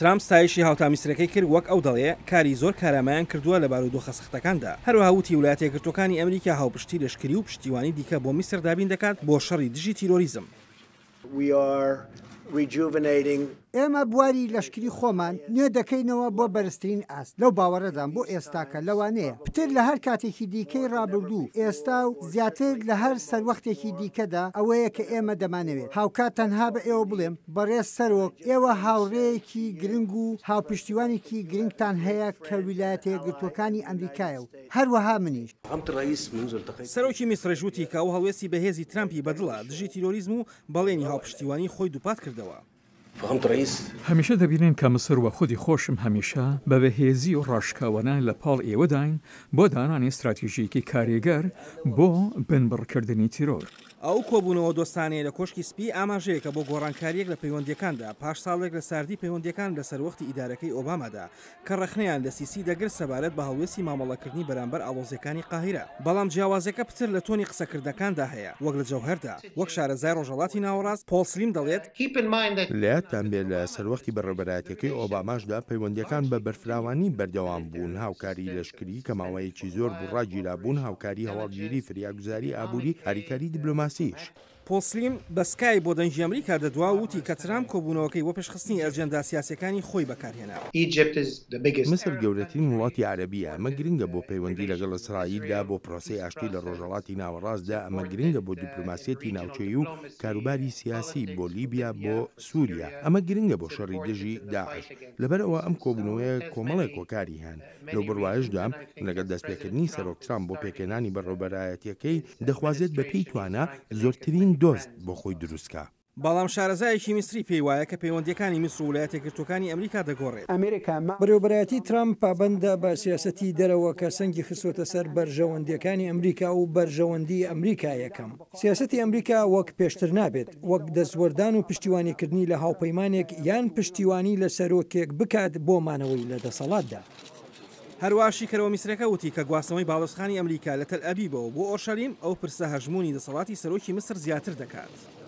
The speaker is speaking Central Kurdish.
ترامپ ستایشی هاوتامیسرەکەی کرد وەک ئەو دەڵێ کاری زۆر کارامەیان کردووە لە بارودۆخە سەختەکاندا. هەروەها وتی ویلایەتە یەکگرتووەکانی ئەمریکا هاوپشتی لەشکری و پشتیوانی دیکە بۆ میسر دابین دەکات بۆ شەڕی دژی تیرۆریزم. ئێمە بواری لەشکری خۆمان نوێ دەکەینەوە بۆ بەرزترین ئاست لەو باوەڕەدان بۆ ئێستاکە لەوانەیە پتر لە هەر کاتێکی دیکەی ڕابردوو ئێستا و زیاتر لە هەر سەروەختێکی دیکەدا ئەوەیە کە ئێمە دەمانەوێت هاوکات تەنها بە ئێوە بڵێم بەڕێز سەرۆک ئێوە هاوڕێیەکی گرنگ و هاوپشتیوانێکی گرنگتان هەیە کە ویلایەتە یەکگرتووەکانی ئەمریکایە و هەروەها منیش. سەرۆکی میسرش وتی کە ئەو هەڵوێستی بەهێزی ترامپی بەدڵە دژی تیرۆریزم و بەڵێنی هاوپشتیوانی خۆی دووپات کردەوە. هەمیشە دەبینین کە مسر وە خودی خۆشم هەمیشە بە بەهێزی و ڕاشکاوانە لە پاڵ ئێوەداین بۆ دانانی استراتیژیکی کارێگەر بۆ بنبڕکردنی تیرۆر. ئەو کۆبوونەوە دۆستانەیە لە کۆشکی سپی ئاماژەیەکە بۆ گۆڕانکاریەک لە پەیوەندیەکاندا پاش ساڵێک لە ساردی پەیوەندیەکان لە سەروەختی ئیدارەکەی ئۆبامادا کە ڕەخنەیان لە سیسی دەگرت سەبارەت بە هەڵوێستی مامەڵەکردنی بەرامبەر ئاڵۆزیەکانی قاهیرە. بەڵام جیاوازەکە پتر لە تۆنی قسەکردەکاندا هەیە وەک لە جەوهەردا وەک شارەزای ڕۆژهەڵاتی ناوەڕاست پۆل سلیم دەڵێت لایەتان بێت لە سەروەختی بەڕێوەبەرایەتیەکەی ئۆباماشدا پەیوەندیەکان بە بەرفراوانی بەردەوام بوون هاوکاری لەشکری کە ماوەیەکی زۆر بوڕاگیرا بوون هاوکاری هەواڵگیری فریاگوزاری ئابووری هەریکاری دیبلۆماسیش. پۆل سلیم بە سکای بۆ دەنگی ئەمریکا دەدوا وتی کە ترامپ کۆبوونەوەکەی بۆ پێشخستنی ئەجەندا سیاسیەکانی خۆی بەکارهێنا. مصر گەورەترین وڵاتی عەرەبیە ئەمە گرنگە بۆ پەیوەندی لەگەڵ ئیسرائیلدا بۆ پرۆسەی ئاشتی لە ڕۆژهەڵاتی ناوەڕاستدا ئەمە گرنگە بۆ دیپلۆماسیەتی ناوچەیی و کاروباری سیاسی بۆ لیبیا بۆ سووریا ئەمە گرنگە بۆ شەڕی دژی داعش لەبەرەوە ئەم کۆبوونەوەیە کۆمەڵێک کۆکاری هەن لەو بڕواایشدا لەگەڵ دەستپێکردنی سەرۆک ترامپ بۆ پێکێنانی بەڕێوەبەرایەتیەکەی دەخوازێت بە پێی توانە زۆرترین دۆست بۆ خۆی دروستکە. بەڵام شارەزایەکی میسری پێی وایە کە پەیوەندیەکانی میسر و ویلایەتە یەکگرتووەکانی ئەمریکا دەگۆڕێت. بەڕێوەبەرایەتی ترامپ پابەندە بە سیاسەتی دەرەوە کە سەنگی خستۆتە سەر بەرژەوەندیەکانی ئەمریکا و بەرژەوەندی ئەمریکا یەکەم. سیاسەتی ئەمریکا وەک پێشتر نابێت وەک دەستوەردان و پشتیوانیکردنی لە هاوپەیمانێک یان پشتیوانی لە سەرۆکێک بکات بۆمانەوەی لە دەسەڵاتدا. هەرواشی کەرەوە میسرەکە وتی کە گواستنەوەی باڵۆزخانی ئەمریکا لە تەل ئەبیبەوە بۆ ئۆرشەلیم ئەو پرسە هەژمونی دەسەڵاتی سەرۆکی مسر زیاتر دەکات.